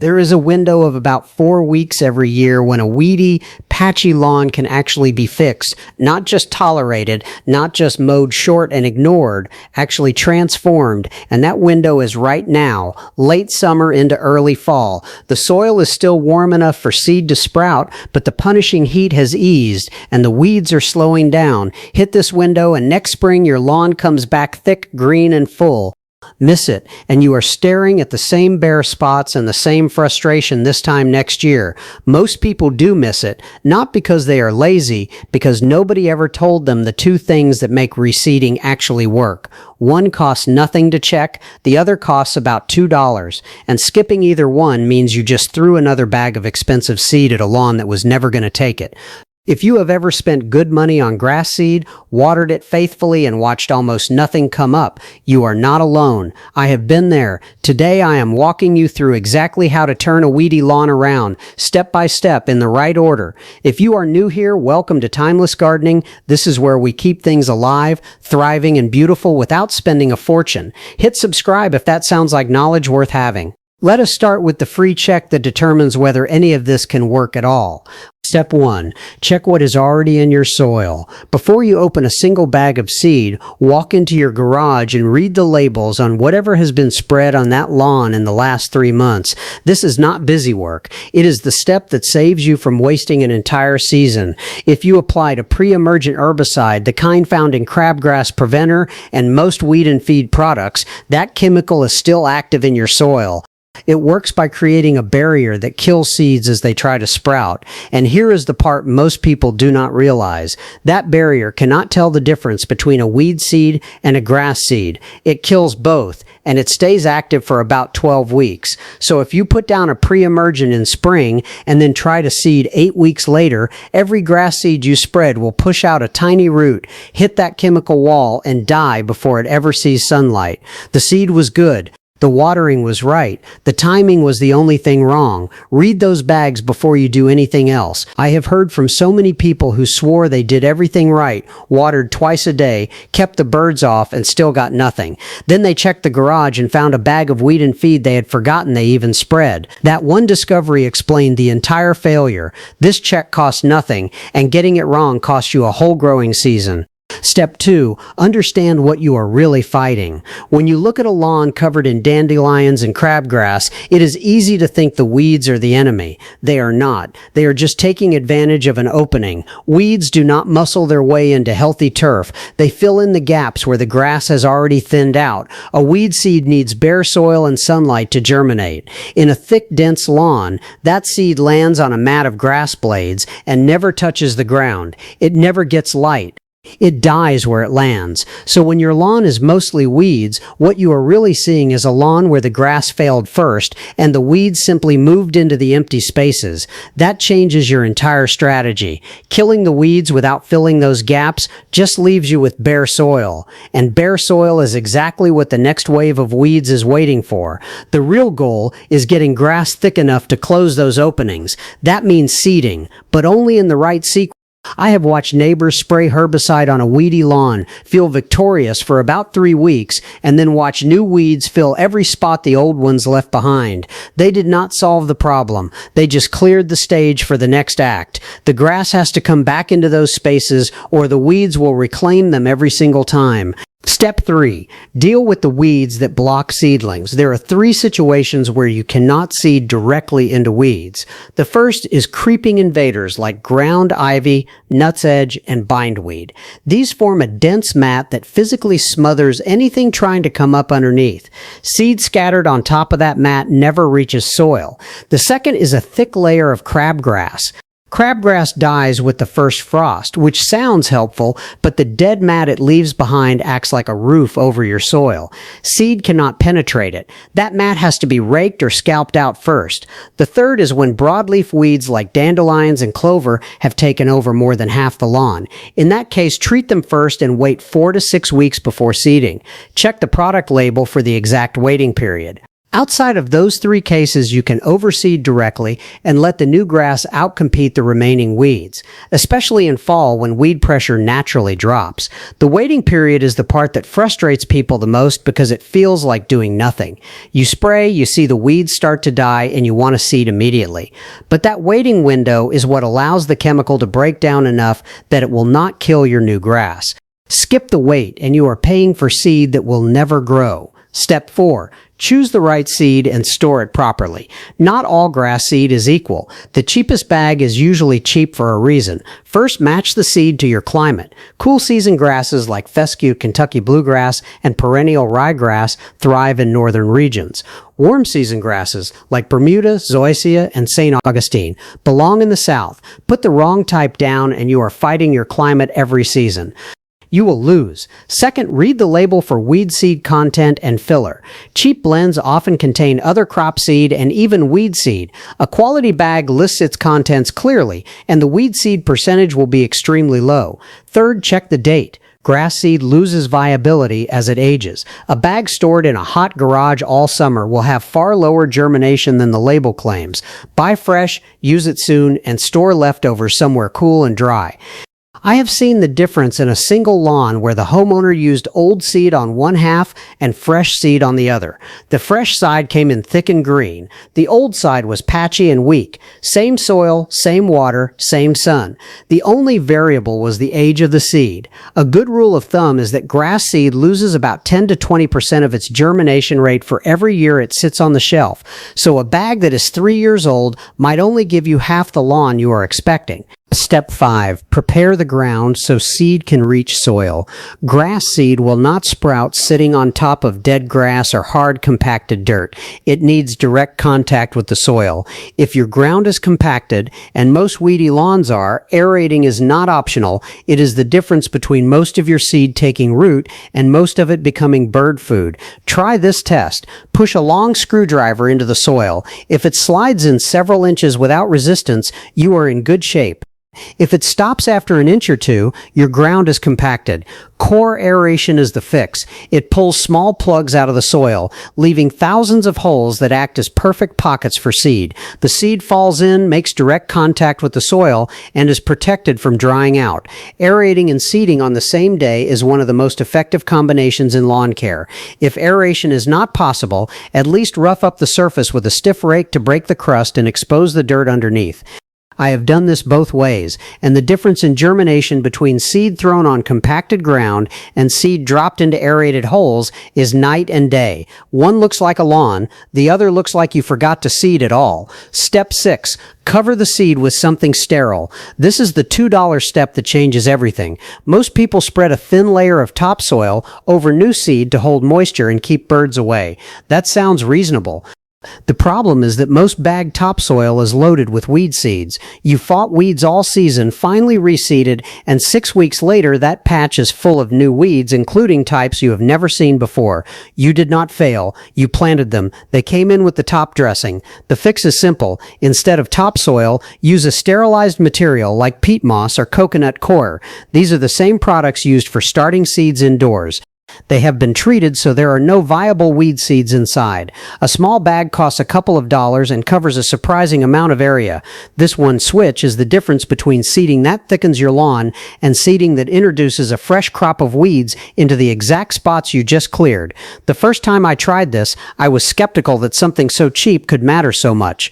There is a window of about 4 weeks every year when a weedy, patchy lawn can actually be fixed, not just tolerated, not just mowed short and ignored, actually transformed, and that window is right now, late summer into early fall. The soil is still warm enough for seed to sprout, but the punishing heat has eased, and the weeds are slowing down. Hit this window, and next spring your lawn comes back thick, green, and full. Miss it, and you are staring at the same bare spots and the same frustration this time next year. Most people do miss it, not because they are lazy, because nobody ever told them the two things that make reseeding actually work. One costs nothing to check, the other costs about $2, and skipping either one means you just threw another bag of expensive seed at a lawn that was never going to take it. If you have ever spent good money on grass seed, watered it faithfully, and watched almost nothing come up, you are not alone. I have been there. Today I am walking you through exactly how to turn a weedy lawn around, step by step, in the right order. If you are new here, welcome to Timeless Gardening. This is where we keep things alive, thriving, and beautiful without spending a fortune. Hit subscribe if that sounds like knowledge worth having. Let us start with the free check that determines whether any of this can work at all. Step 1. Check what is already in your soil. Before you open a single bag of seed, walk into your garage and read the labels on whatever has been spread on that lawn in the last 3 months. This is not busy work. It is the step that saves you from wasting an entire season. If you applied a pre-emergent herbicide, the kind found in crabgrass preventer and most weed and feed products, that chemical is still active in your soil. It works by creating a barrier that kills seeds as they try to sprout. And here is the part most people do not realize. That barrier cannot tell the difference between a weed seed and a grass seed. It kills both, and it stays active for about 12 weeks. So if you put down a pre-emergent in spring and then try to seed 8 weeks later, every grass seed you spread will push out a tiny root, hit that chemical wall, and die before it ever sees sunlight. The seed was good. The watering was right. The timing was the only thing wrong. Read those bags before you do anything else. I have heard from so many people who swore they did everything right, watered twice a day, kept the birds off, and still got nothing. Then they checked the garage and found a bag of weed and feed they had forgotten they even spread. That one discovery explained the entire failure. This check cost nothing, and getting it wrong cost you a whole growing season. Step 2. Understand what you are really fighting. When you look at a lawn covered in dandelions and crabgrass, it is easy to think the weeds are the enemy. They are not. They are just taking advantage of an opening. Weeds do not muscle their way into healthy turf. They fill in the gaps where the grass has already thinned out. A weed seed needs bare soil and sunlight to germinate. In a thick, dense lawn, that seed lands on a mat of grass blades and never touches the ground. It never gets light. It dies where it lands. So when your lawn is mostly weeds, what you are really seeing is a lawn where the grass failed first and the weeds simply moved into the empty spaces. That changes your entire strategy. Killing the weeds without filling those gaps just leaves you with bare soil. And bare soil is exactly what the next wave of weeds is waiting for. The real goal is getting grass thick enough to close those openings. That means seeding, but only in the right sequence. I have watched neighbors spray herbicide on a weedy lawn, feel victorious for about 3 weeks, and then watch new weeds fill every spot the old ones left behind. They did not solve the problem. They just cleared the stage for the next act. The grass has to come back into those spaces, or the weeds will reclaim them every single time. Step 3. Deal with the weeds that block seedlings. There are 3 situations where you cannot seed directly into weeds. The first is creeping invaders like ground ivy, nutsedge, and bindweed. These form a dense mat that physically smothers anything trying to come up underneath. Seed scattered on top of that mat never reaches soil. The second is a thick layer of crabgrass. Crabgrass dies with the first frost, which sounds helpful, but the dead mat it leaves behind acts like a roof over your soil. Seed cannot penetrate it. That mat has to be raked or scalped out first. The third is when broadleaf weeds like dandelions and clover have taken over more than half the lawn. In that case, treat them first and wait 4 to 6 weeks before seeding. Check the product label for the exact waiting period. Outside of those three cases, you can overseed directly and let the new grass outcompete the remaining weeds, especially in fall when weed pressure naturally drops. The waiting period is the part that frustrates people the most because it feels like doing nothing. You spray, you see the weeds start to die, and you want to seed immediately. But that waiting window is what allows the chemical to break down enough that it will not kill your new grass. Skip the wait, and you are paying for seed that will never grow. Step 4. Choose the right seed and store it properly. Not all grass seed is equal. The cheapest bag is usually cheap for a reason. First, match the seed to your climate. Cool season grasses like fescue, Kentucky bluegrass, and perennial ryegrass thrive in northern regions. Warm season grasses like Bermuda, zoysia, and St. Augustine belong in the south. Put the wrong type down and you are fighting your climate every season. You will lose. Second, read the label for weed seed content and filler. Cheap blends often contain other crop seed and even weed seed. A quality bag lists its contents clearly, and the weed seed percentage will be extremely low. Third, check the date. Grass seed loses viability as it ages. A bag stored in a hot garage all summer will have far lower germination than the label claims. Buy fresh, use it soon, and store leftovers somewhere cool and dry. I have seen the difference in a single lawn where the homeowner used old seed on one half and fresh seed on the other. The fresh side came in thick and green. The old side was patchy and weak. Same soil, same water, same sun. The only variable was the age of the seed. A good rule of thumb is that grass seed loses about 10 to 20% of its germination rate for every year it sits on the shelf. So a bag that is 3 years old might only give you half the lawn you are expecting. Step 5. Prepare the ground so seed can reach soil. Grass seed will not sprout sitting on top of dead grass or hard compacted dirt. It needs direct contact with the soil. If your ground is compacted, and most weedy lawns are, aerating is not optional. It is the difference between most of your seed taking root and most of it becoming bird food. Try this test. Push a long screwdriver into the soil. If it slides in several inches without resistance, you are in good shape. If it stops after an inch or two, your ground is compacted. Core aeration is the fix. It pulls small plugs out of the soil, leaving thousands of holes that act as perfect pockets for seed. The seed falls in, makes direct contact with the soil, and is protected from drying out. Aerating and seeding on the same day is one of the most effective combinations in lawn care. If aeration is not possible, at least rough up the surface with a stiff rake to break the crust and expose the dirt underneath. I have done this both ways, and the difference in germination between seed thrown on compacted ground and seed dropped into aerated holes is night and day. One looks like a lawn, the other looks like you forgot to seed at all. Step 6. Cover the seed with something sterile. This is the $2 step that changes everything. Most people spread a thin layer of topsoil over new seed to hold moisture and keep birds away. That sounds reasonable. The problem is that most bagged topsoil is loaded with weed seeds. You fought weeds all season, finally reseeded, and 6 weeks later that patch is full of new weeds, including types you have never seen before. You did not fail. You planted them. They came in with the top dressing. The fix is simple. Instead of topsoil, use a sterilized material like peat moss or coconut coir. These are the same products used for starting seeds indoors. They have been treated so there are no viable weed seeds inside. A small bag costs a couple of dollars and covers a surprising amount of area. This one switch is the difference between seeding that thickens your lawn and seeding that introduces a fresh crop of weeds into the exact spots you just cleared. The first time I tried this, I was skeptical that something so cheap could matter so much.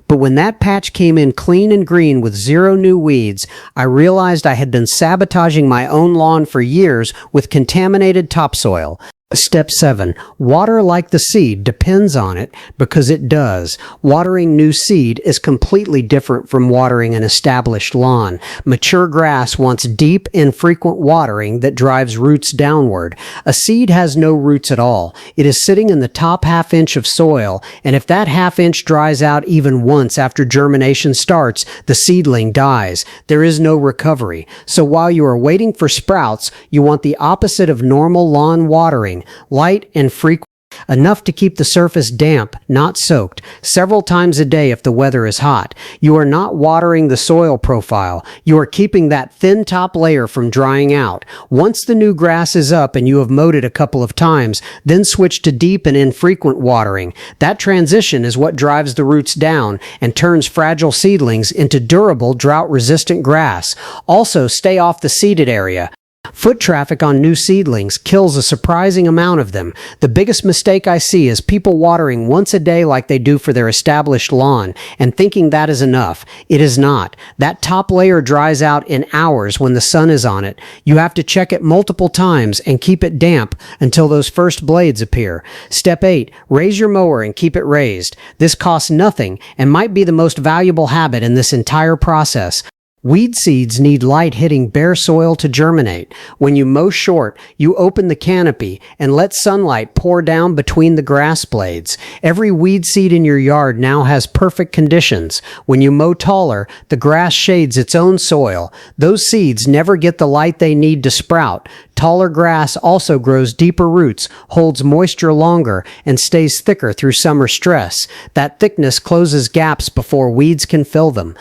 But when that patch came in clean and green with 0 new weeds, I realized I had been sabotaging my own lawn for years with contaminated topsoil. Step 7. Water like the seed depends on it because it does. Watering new seed is completely different from watering an established lawn. Mature grass wants deep, infrequent watering that drives roots downward. A seed has no roots at all. It is sitting in the top half inch of soil, and if that half inch dries out even once after germination starts, the seedling dies. There is no recovery. So while you are waiting for sprouts, you want the opposite of normal lawn watering. Light and frequent. enough to keep the surface damp, not soaked, several times a day if the weather is hot. You are not watering the soil profile. You are keeping that thin top layer from drying out. Once the new grass is up and you have mowed it a couple of times, then switch to deep and infrequent watering. That transition is what drives the roots down and turns fragile seedlings into durable, drought-resistant grass. Also, stay off the seeded area. Foot traffic on new seedlings kills a surprising amount of them. The biggest mistake I see is people watering once a day like they do for their established lawn and thinking that is enough. It is not. That top layer dries out in hours when the sun is on it. You have to check it multiple times and keep it damp until those first blades appear. Step 8. Raise your mower and keep it raised. This costs nothing and might be the most valuable habit in this entire process. Weed seeds need light hitting bare soil to germinate. When you mow short, you open the canopy and let sunlight pour down between the grass blades. Every weed seed in your yard now has perfect conditions. When you mow taller, the grass shades its own soil. Those seeds never get the light they need to sprout. Taller grass also grows deeper roots, holds moisture longer, and stays thicker through summer stress. That thickness closes gaps before weeds can fill them.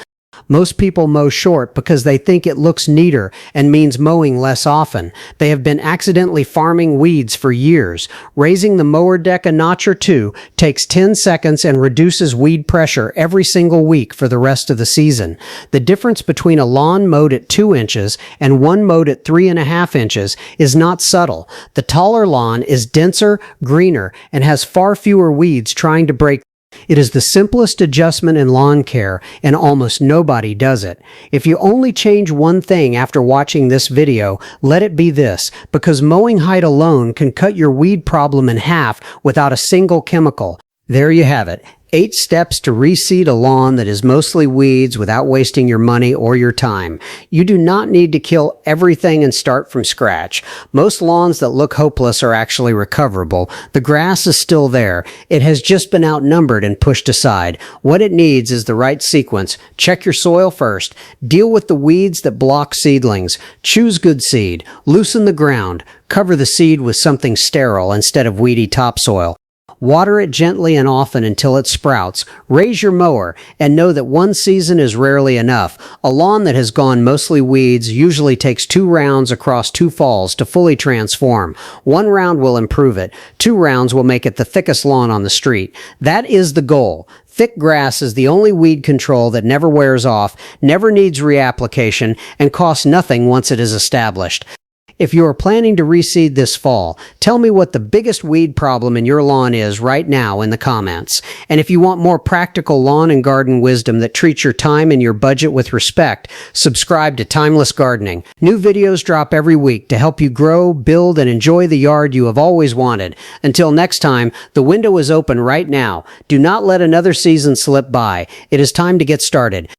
Most people mow short because they think it looks neater and means mowing less often. They have been accidentally farming weeds for years. Raising the mower deck a notch or two takes 10 seconds and reduces weed pressure every single week for the rest of the season. The difference between a lawn mowed at 2 inches and one mowed at 3.5 inches is not subtle. The taller lawn is denser, greener, and has far fewer weeds trying to break. It is the simplest adjustment in lawn care, and almost nobody does it. If you only change one thing after watching this video, let it be this, because mowing height alone can cut your weed problem in half without a single chemical. There you have it. 8 steps to reseed a lawn that is mostly weeds without wasting your money or your time. You do not need to kill everything and start from scratch. Most lawns that look hopeless are actually recoverable. The grass is still there. It has just been outnumbered and pushed aside. What it needs is the right sequence. Check your soil first. Deal with the weeds that block seedlings. Choose good seed. Loosen the ground. Cover the seed with something sterile instead of weedy topsoil. Water it gently and often until it sprouts. Raise your mower and know that one season is rarely enough. A lawn that has gone mostly weeds usually takes 2 rounds across 2 falls to fully transform. 1 round will improve it. 2 rounds will make it the thickest lawn on the street. That is the goal. Thick grass is the only weed control that never wears off, never needs reapplication, and costs nothing once it is established. If you are planning to reseed this fall, tell me what the biggest weed problem in your lawn is right now in the comments. And if you want more practical lawn and garden wisdom that treats your time and your budget with respect, subscribe to Timeless Gardening. New videos drop every week to help you grow, build, and enjoy the yard you have always wanted. Until next time, the window is open right now. Do not let another season slip by. It is time to get started.